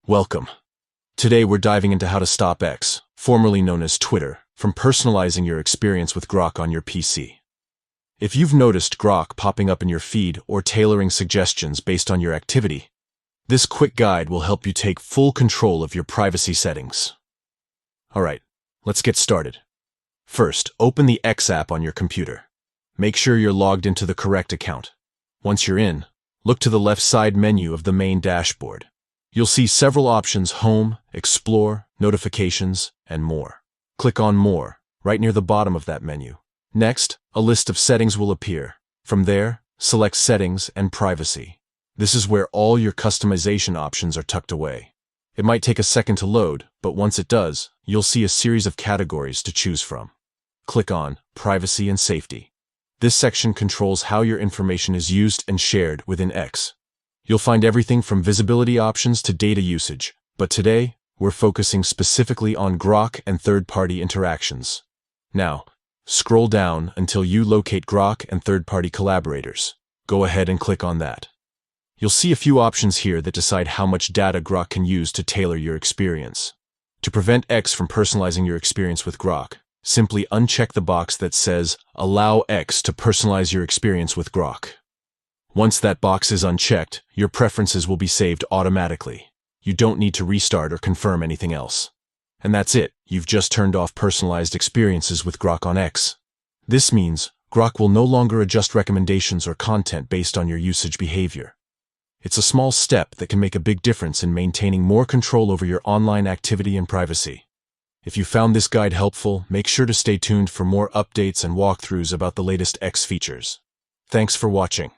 Welcome. Today we're diving into how to stop X, formerly known as Twitter, from personalizing your experience with Grok on your PC. If you've noticed Grok popping up in your feed or tailoring suggestions based on your activity, this quick guide will help you take full control of your privacy settings. Alright, let's get started. First, open the X app on your computer. Make sure you're logged into the correct account. Once you're in, look to the left side menu of the main dashboard. You'll see several options: Home, Explore, Notifications, and more. Click on More, right near the bottom of that menu. Next, a list of settings will appear. From there, select Settings and Privacy. This is where all your customization options are tucked away. It might take a second to load, but once it does, you'll see a series of categories to choose from. Click on Privacy and Safety. This section controls how your information is used and shared within X. You'll find everything from visibility options to data usage, but today, we're focusing specifically on Grok and third-party interactions. Now, scroll down until you locate Grok and third-party collaborators. Go ahead and click on that. You'll see a few options here that decide how much data Grok can use to tailor your experience. To prevent X from personalizing your experience with Grok, simply uncheck the box that says Allow X to personalize your experience with Grok. Once that box is unchecked, your preferences will be saved automatically. You don't need to restart or confirm anything else. And that's it. You've just turned off personalized experiences with Grok on X. This means Grok will no longer adjust recommendations or content based on your usage behavior. It's a small step that can make a big difference in maintaining more control over your online activity and privacy. If you found this guide helpful, make sure to stay tuned for more updates and walkthroughs about the latest X features. Thanks for watching.